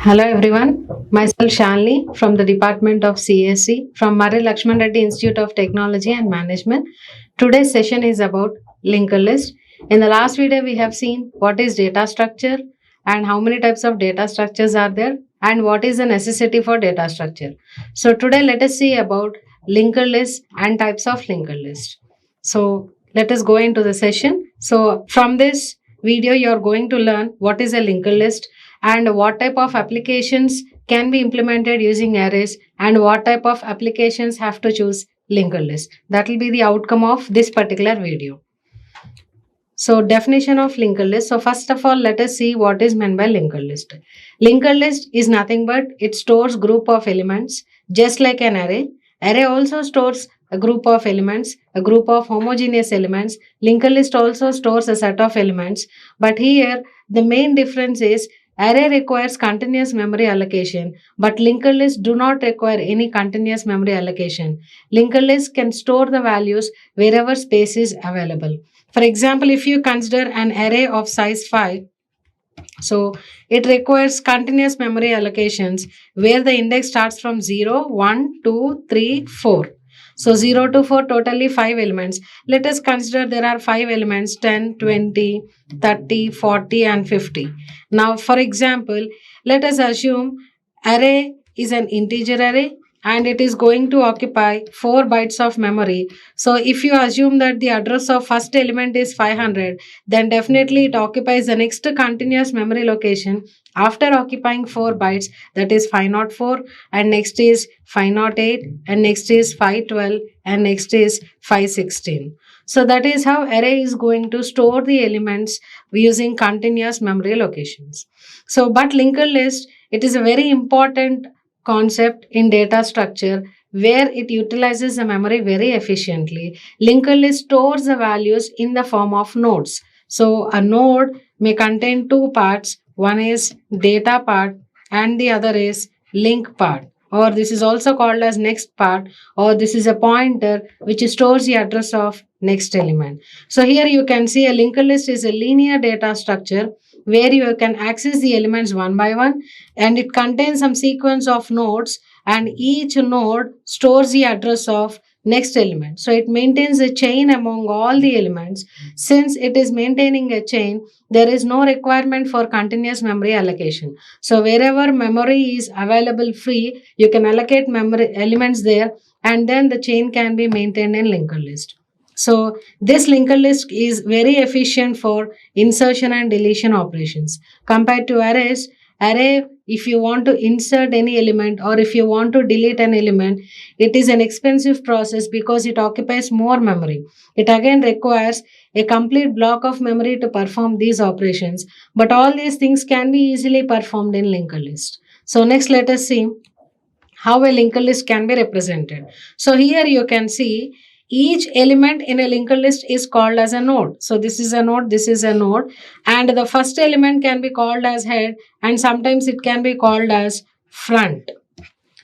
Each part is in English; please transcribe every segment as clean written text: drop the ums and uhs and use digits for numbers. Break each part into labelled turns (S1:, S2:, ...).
S1: Hello everyone, myself Shalini from the Department of CSC from Marri Laxman Reddy Institute of Technology and Management. Today's session is about linked list. In the last video, we have seen what is data structure and how many types of data structures are there and what is the necessity for data structure. So today let us see about linked list and types of linked list. So let us go into the session. So from this video, you are going to learn what is a linked list and what type of applications can be implemented using arrays and what type of applications have to choose linked list. That will be the outcome of this particular video. So definition of linked list. So first of all, let us see what is meant by linked list. Linked list is nothing but it stores group of elements just like an array. Array also stores a group of elements, a group of homogeneous elements. Linked list also stores a set of elements. But here the main difference is array requires continuous memory allocation, but linked lists do not require any continuous memory allocation. Linked lists can store the values wherever space is available. For example, if you consider an array of size 5, so it requires continuous memory allocations where the index starts from 0, 1, 2, 3, 4. So 0 to 4, totally 5 elements. Let us consider there are 5 elements 10, 20, 30, 40 and 50. Now for example, let us assume array is an integer array and it is going to occupy 4 bytes of memory. So if you assume that the address of first element is 500, then definitely it occupies the next continuous memory location after occupying 4 bytes, that is 504, and next is 508, and next is 512, and next is 516. So that is how array is going to store the elements using continuous memory locations. So but linked list, it is a very important concept in data structure where it utilizes the memory very efficiently. Linked list stores the values in the form of nodes. So a node may contain two parts. One is data part and the other is link part, or this is also called as next part, or this is a pointer which stores the address of next element. So here you can see a linked list is a linear data structure where you can access the elements one by one, and it contains some sequence of nodes and each node stores the address of next element. So it maintains a chain among all the elements. Since it is maintaining a chain, there is no requirement for continuous memory allocation. So wherever memory is available free, you can allocate memory elements there, and then the chain can be maintained in linked list. So this linked list is very efficient for insertion and deletion operations. Compared to arrays, array, if you want to insert any element or if you want to delete an element, it is an expensive process because it occupies more memory. It again requires a complete block of memory to perform these operations, but all these things can be easily performed in linked list. So next let us see how a linked list can be represented. So here you can see each element in a linked list is called as a node. So this is a node, this is a node, and the first element can be called as head and sometimes it can be called as front.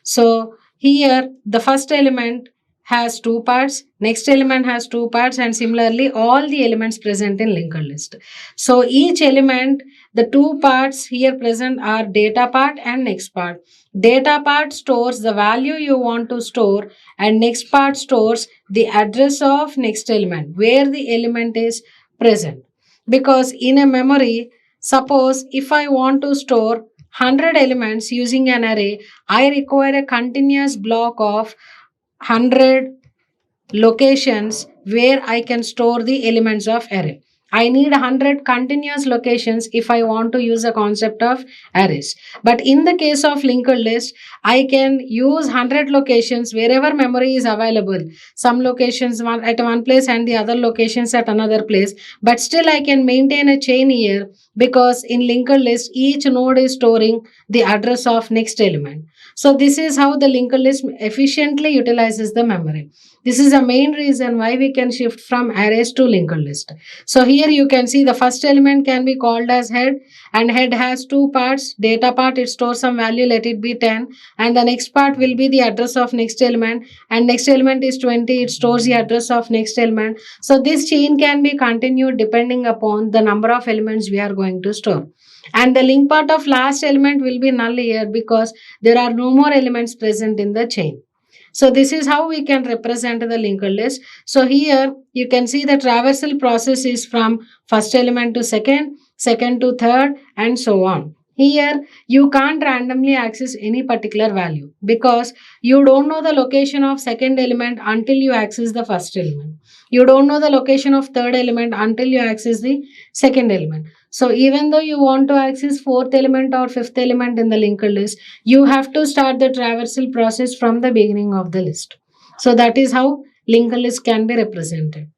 S1: So here the first element has two parts, next element has two parts, and similarly all the elements present in linked list. So each element, the two parts here present are data part and next part. Data part stores the value you want to store and next part stores the address of next element where the element is present. Because in a memory, suppose if I want to store 100 elements using an array, I require a continuous block of 100 locations where I can store the elements of array. I need 100 continuous locations if I want to use the concept of arrays. But in the case of linked list, I can use 100 locations wherever memory is available. Some locations at one place and the other locations at another place. But still I can maintain a chain here because in linked list, each node is storing the address of next element. So this is how the linked list efficiently utilizes the memory. This is the main reason why we can shift from arrays to linked list. So here you can see the first element can be called as head, and head has two parts. Data part, it stores some value, let it be 10, and the next part will be the address of next element, and next element is 20, it stores the address of next element. So this chain can be continued depending upon the number of elements we are going to store. And the link part of last element will be null here because there are no more elements present in the chain. So this is how we can represent the linked list. So here you can see the traversal process is from first element to second, second to third, and so on. Here you can't randomly access any particular value because you don't know the location of second element until you access the first element. You don't know the location of third element until you access the second element. So even though you want to access fourth element or fifth element in the linked list, you have to start the traversal process from the beginning of the list. So that is how linked list can be represented.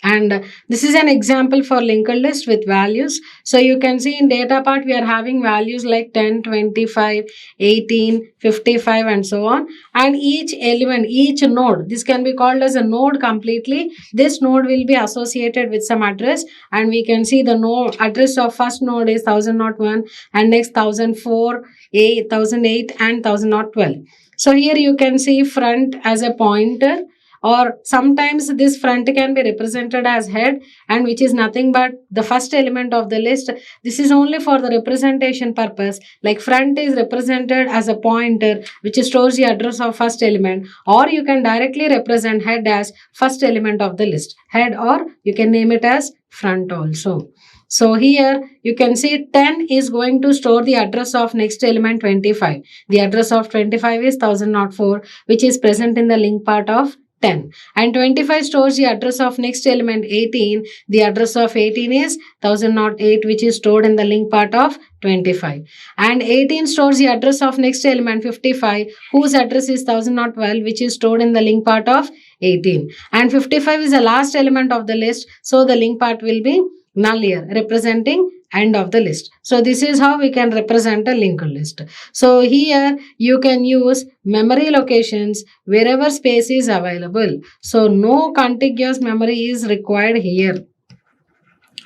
S1: And this is an example for linked list with values. So you can see in data part we are having values like 10, 25, 18, 55 and so on. And each element, each node, this can be called as a node completely. This node will be associated with some address, and we can see the node address of first node is 1001 and next 1004, 1008 and 1012. So here you can see front as a pointer, or sometimes this front can be represented as head, and which is nothing but the first element of the list. This is only for the representation purpose, like front is represented as a pointer which stores the address of first element, or you can directly represent head as first element of the list, head, or you can name it as front also. So here you can see 10 is going to store the address of next element 25. The address of 25 is 1004, which is present in the link part of 10, and 25 stores the address of next element 18. The address of 18 is 1008, which is stored in the link part of 25, and 18 stores the address of next element 55, whose address is 1012, which is stored in the link part of 18, and 55 is the last element of the list, so the link part will be null here, representing end of the list. So this is how we can represent a linked list. So here you can use memory locations wherever space is available. So no contiguous memory is required here,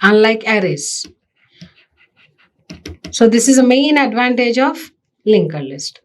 S1: unlike arrays. So this is a main advantage of linked list.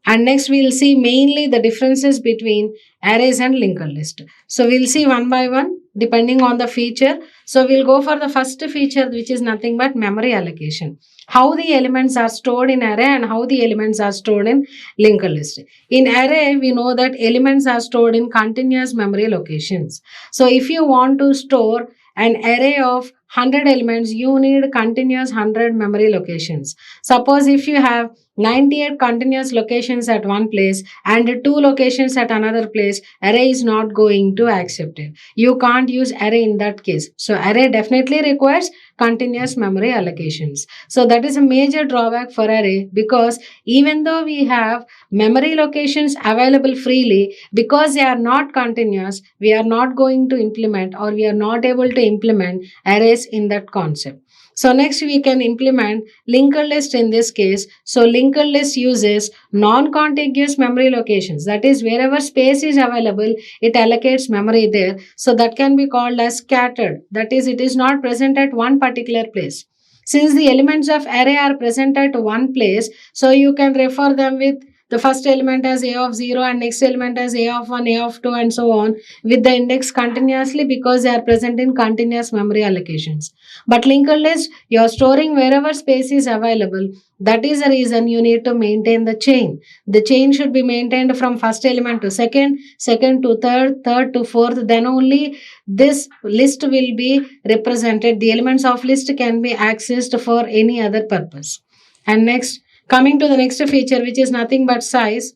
S1: And next we'll see mainly the differences between arrays and linked list. So we'll see one by one depending on the feature. So we'll go for the first feature, which is nothing but memory allocation. How the elements are stored in array and how the elements are stored in linked list. In array, we know that elements are stored in continuous memory locations. So if you want to store an array of 100 elements, you need continuous 100 memory locations. Suppose if you have 98 continuous locations at one place and 2 locations at another place, array is not going to accept it. You can't use array in that case. So array definitely requires continuous memory allocations. So that is a major drawback for array, because even though we have memory locations available freely, because they are not continuous, we are not going to implement, or we are not able to implement arrays in that concept. So next we can implement linked list in this case. So linked list uses non-contiguous memory locations. That is, wherever space is available, it allocates memory there. So that can be called as scattered. That is, it is not present at one particular place. Since the elements of array are present at one place, so you can refer them with the first element as a of 0 and next element as a of 1, a of 2 and so on with the index continuously, because they are present in continuous memory allocations. But linked list, you are storing wherever space is available. That is the reason you need to maintain the chain. The chain should be maintained from first element to second, second to third, third to fourth. Then only this list will be represented. The elements of list can be accessed for any other purpose. And next, coming to the next feature, which is nothing but size.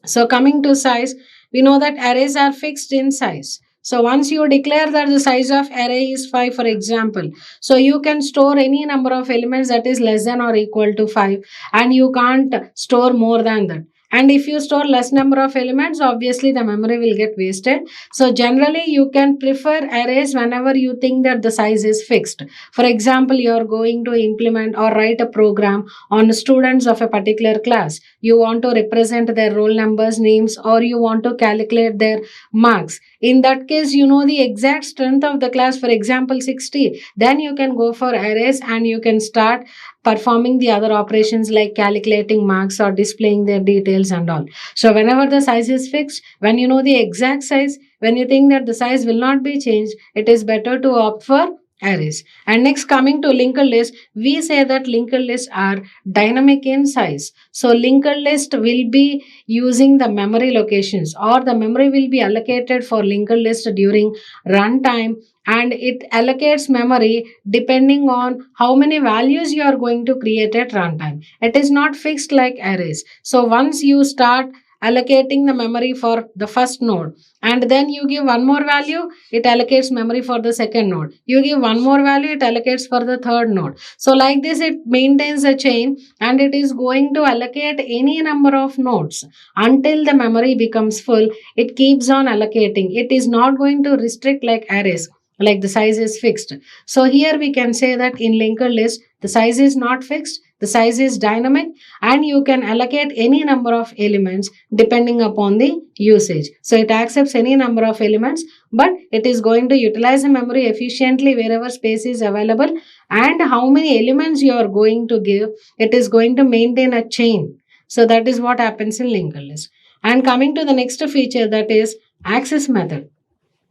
S1: So coming to size, we know that arrays are fixed in size. So once you declare that the size of array is 5, for example, so you can store any number of elements that is less than or equal to 5, and you can't store more than that. And if you store less number of elements, obviously the memory will get wasted. So generally you can prefer arrays whenever you think that the size is fixed. For example, you are going to implement or write a program on students of a particular class. You want to represent their roll numbers, names, or you want to calculate their marks. In that case, you know the exact strength of the class, for example 60. Then you can go for arrays and you can start performing the other operations like calculating marks or displaying their details and all. So whenever the size is fixed, when you know the exact size, when you think that the size will not be changed, it is better to opt for arrays. And next, coming to linked list, we say that linked lists are dynamic in size. So linked list will be using the memory locations, or the memory will be allocated for linked list during runtime, and it allocates memory depending on how many values you are going to create at runtime. It is not fixed like arrays. So once you start allocating the memory for the first node, and then you give one more value, it allocates memory for the second node. You give one more value, it allocates for the third node. So like this, it maintains a chain, and it is going to allocate any number of nodes until the memory becomes full. It keeps on allocating. It is not going to restrict like arrays, like the size is fixed. So here we can say that in linked list, the size is not fixed, the size is dynamic, and you can allocate any number of elements depending upon the usage. So it accepts any number of elements, but it is going to utilize the memory efficiently wherever space is available, and how many elements you are going to give, it is going to maintain a chain. So that is what happens in linked list. And coming to the next feature, that is access method.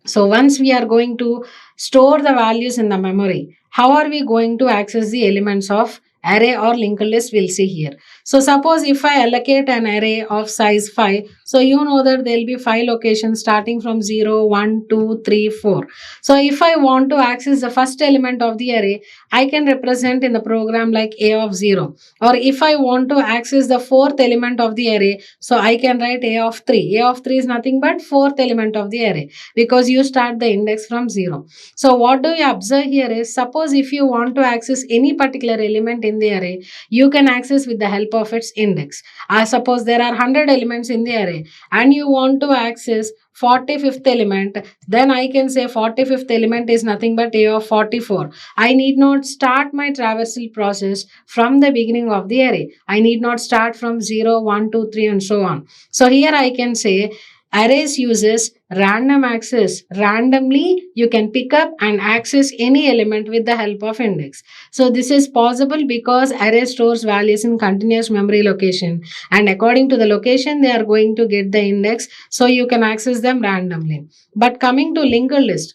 S1: So once we are going to store the values in the memory, how are we going to access the elements of array or linked list? We'll see here. So suppose if I allocate an array of size 5, so you know that there will be 5 locations starting from 0, 1, 2, 3, 4. So if I want to access the first element of the array, I can represent in the program like a of 0. Or if I want to access the fourth element of the array, so I can write a of 3. A of 3 is nothing but fourth element of the array, because you start the index from 0. So what do you observe here is, suppose if you want to access any particular element in the array, you can access with the help of its index. Suppose there are 100 elements in the array and you want to access 45th element, then I can say 45th element is nothing but a of 44. I need not start my traversal process from the beginning of the array. I need not start from 0, 1, 2, 3 and so on. So here I can say arrays uses random access. Randomly, you can pick up and access any element with the help of index. So this is possible because array stores values in continuous memory location, and according to the location, they are going to get the index. So you can access them randomly. But coming to linked list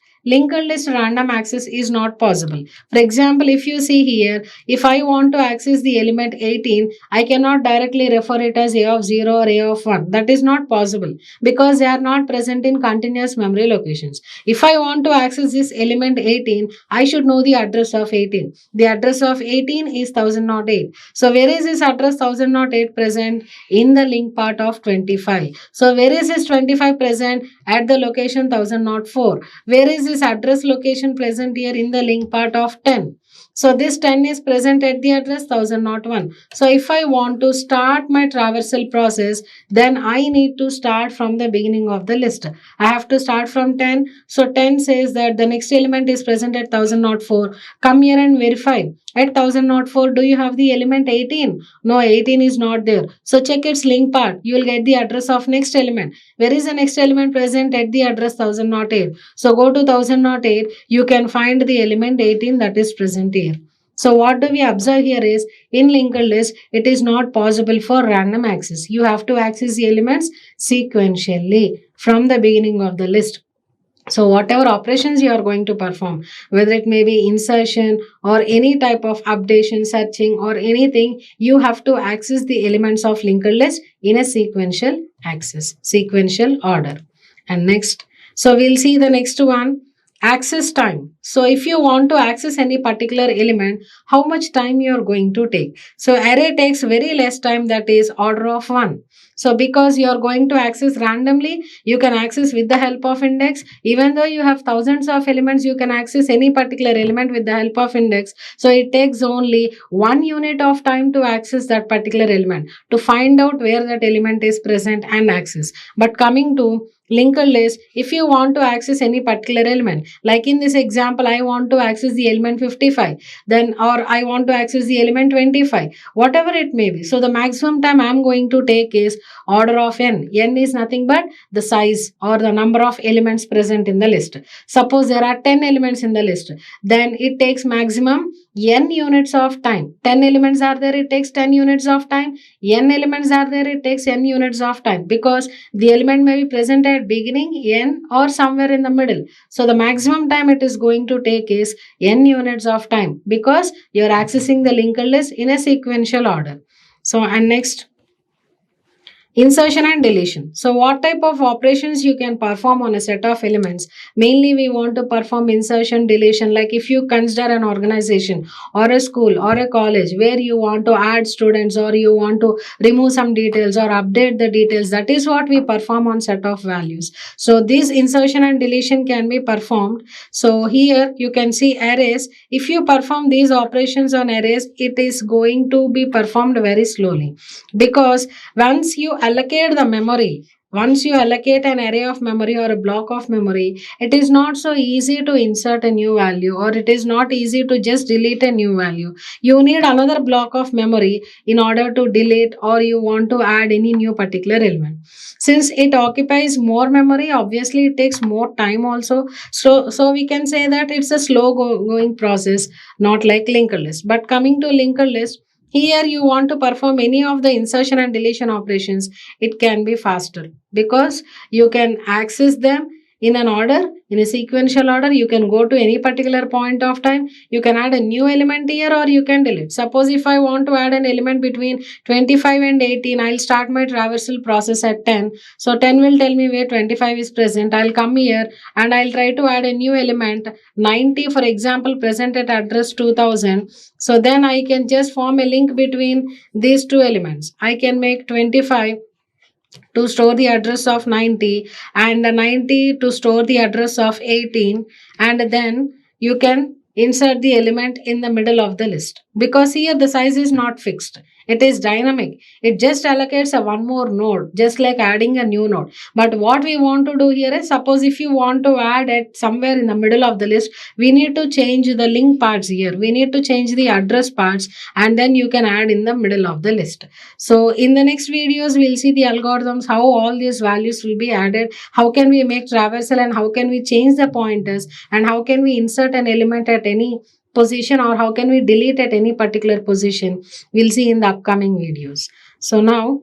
S1: random access is not possible. For example, if you see here, if I want to access the element 18, I cannot directly refer it as a of 0 or a of 1. That is not possible because they are not present in continuous memory locations. If I want to access this element 18, I should know the address of 18. The address of 18 is 1008. So where is this address 1008 present? In the link part of 25. So where is this 25 present? At the location 1004. Where is this address location present? Here in the link part of 10. So this 10 is present at the address 1001. So if I want to start my traversal process, then I need to start from the beginning of the list. I have to start from 10. So 10 says that the next element is present at 1004. Come here and verify. At 1004, do you have the element 18? No, 18 is not there. So check its link part. You will get the address of next element. Where is the next element present? At the address 1008. So go to 1008. You can find the element 18 that is present here. So what do we observe here is, in linked list, it is not possible for random access. You have to access the elements sequentially from the beginning of the list. So whatever operations you are going to perform, whether it may be insertion or any type of updation, searching or anything, you have to access the elements of linked list in a sequential access, sequential order. And next, so we'll see the next one, access time. So if you want to access any particular element, how much time you are going to take? So array takes very less time, that is order of 1. So because you are going to access randomly, you can access with the help of index. Even though you have thousands of elements, you can access any particular element with the help of index. So it takes only 1 unit of time to access that particular element, to find out where that element is present and access. But coming to linked list, if you want to access any particular element, like in this example, I want to access the element 55, then, or I want to access the element 25, whatever it may be. So the maximum time I'm going to take is order of n. N is nothing but the size or the number of elements present in the list. Suppose there are 10 elements in the list, then it takes maximum n units of time. 10 elements are there, it takes 10 units of time. N elements are there, it takes n units of time, because the element may be present at beginning, n, or somewhere in the middle. So the maximum time it is going to take is n units of time, because you are accessing the linked list in a sequential order. So, and next, insertion and deletion. So what type of operations you can perform on a set of elements? Mainly we want to perform insertion, deletion. Like if you consider an organization or a school or a college where you want to add students, or you want to remove some details or update the details, that is what we perform on set of values. So this insertion and deletion can be performed. So here you can see arrays. If you perform these operations on arrays, it is going to be performed very slowly, because once you allocate an array of memory or a block of memory, it is not so easy to insert a new value, or it is not easy to just delete a new value. You need another block of memory in order to delete, or you want to add any new particular element. Since it occupies more memory, obviously it takes more time also. So we can say that it's a slow going process, not like linked list. But coming to linked list, here you want to perform any of the insertion and deletion operations, it can be faster, because you can access them in an order, in a sequential order. You can go to any particular point of time, you can add a new element here, or you can delete. Suppose if I want to add an element between 25 and 18, I'll start my traversal process at 10. So 10 will tell me where 25 is present. I'll come here and I'll try to add a new element, 90 for example, present at address 2000. So then I can just form a link between these two elements. I can make 25 to store the address of 90, and 90 to store the address of 18, and then you can insert the element in the middle of the list, because here the size is not fixed, it is dynamic. It just allocates a one more node, just like adding a new node. But what we want to do here is, suppose if you want to add it somewhere in the middle of the list, we need to change the link parts here, we need to change the address parts, and then you can add in the middle of the list. So in the next videos, we'll see the algorithms, how all these values will be added, how can we make traversal, and how can we change the pointers, and how can we insert an element at any position, or how can we delete at any particular position. We'll see in the upcoming videos. So now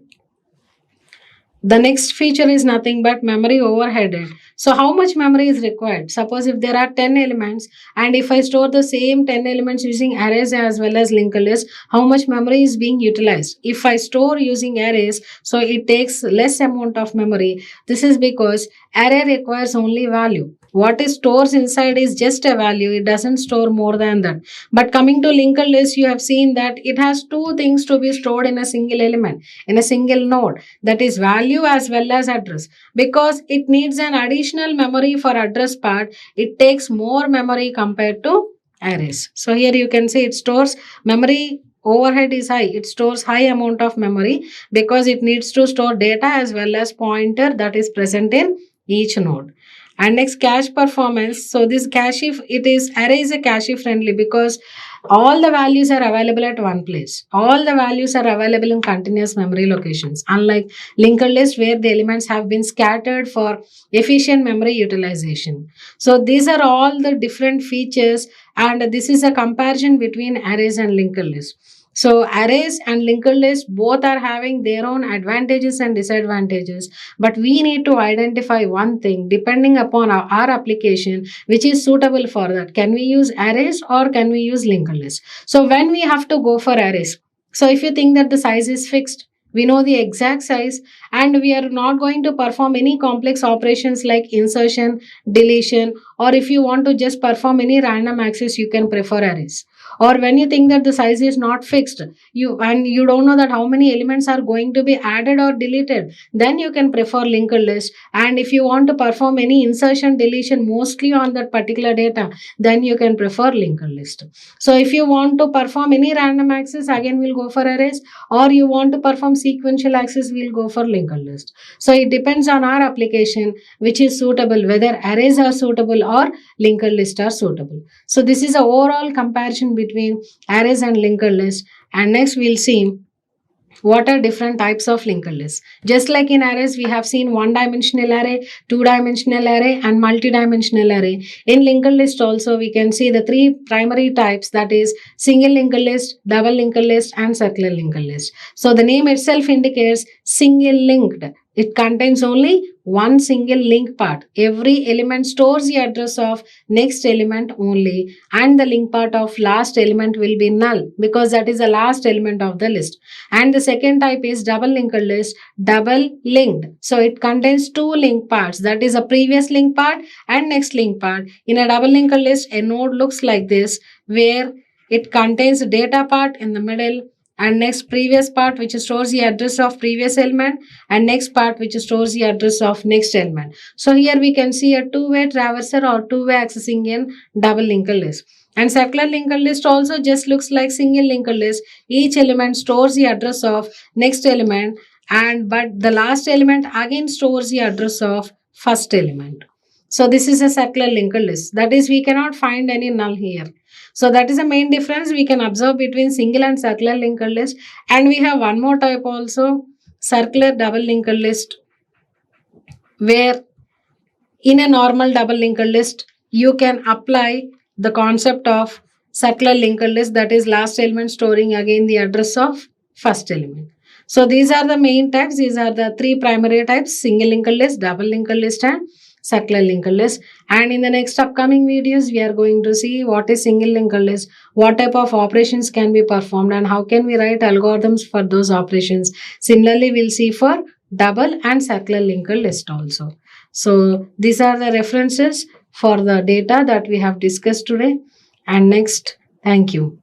S1: the next feature is nothing but memory overheaded. So how much memory is required? Suppose if there are 10 elements, and if I store the same 10 elements using arrays as well as linked list, how much memory is being utilized? If I store using arrays, so it takes less amount of memory. This is because array requires only value. What it stores inside is just a value, it doesn't store more than that. But coming to linked list, you have seen that it has two things to be stored in a single element, in a single node, that is value as well as address. Because it needs an additional memory for address part, it takes more memory compared to arrays. So here you can see it stores memory overhead is high, it stores high amount of memory, because it needs to store data as well as pointer that is present in each node. And next, cache performance. So this cache, it is array is a cache friendly, because all the values are available at one place. All the values are available in continuous memory locations, unlike linked list where the elements have been scattered for efficient memory utilization. So these are all the different features, and this is a comparison between arrays and linked list. So arrays and linked list both are having their own advantages and disadvantages, but we need to identify one thing depending upon our application which is suitable for that. Can we use arrays or can we use linked list? So when we have to go for arrays, so if you think that the size is fixed, we know the exact size, and we are not going to perform any complex operations like insertion, deletion, or if you want to just perform any random access, you can prefer arrays. Or when you think that the size is not fixed, you don't know that how many elements are going to be added or deleted, then you can prefer linked list. And if you want to perform any insertion, deletion mostly on that particular data, then you can prefer linked list. So if you want to perform any random access, again we'll go for arrays, or you want to perform sequential access, we'll go for linked list. So it depends on our application which is suitable, whether arrays are suitable or linked list are suitable. So this is a overall comparison between arrays and linked list. And next we'll see what are different types of linked lists. Just like in arrays, we have seen one-dimensional array, two-dimensional array, and multi-dimensional array. In linked list also, we can see the three primary types, that is single linked list, double linked list, and circular linked list. So the name itself indicates single linked. It contains only one single link part. Every element stores the address of next element only, and the link part of last element will be null because that is the last element of the list. And the second type is double linked list, double linked. So it contains two link parts, that is a previous link part and next link part. In a double linked list, a node looks like this, where it contains data part in the middle, and next previous part which stores the address of previous element, and next part which stores the address of next element. So here we can see a two-way traverser or two-way accessing in double linked list. And circular linked list also just looks like single linked list. Each element stores the address of next element, and but the last element again stores the address of first element. So this is a circular linked list. That is, we cannot find any null here. So that is the main difference we can observe between single and circular linked list. And we have one more type also, circular double linked list, where in a normal double linked list, you can apply the concept of circular linked list, that is last element storing again the address of first element. So these are the main types. These are the three primary types: single linked list, double linked list, and circular linked list. And in the next upcoming videos, we are going to see what is single linked list, what type of operations can be performed, and how can we write algorithms for those operations. Similarly, we'll see for double and circular linked list also. So these are the references for the data that we have discussed today. And next, thank you.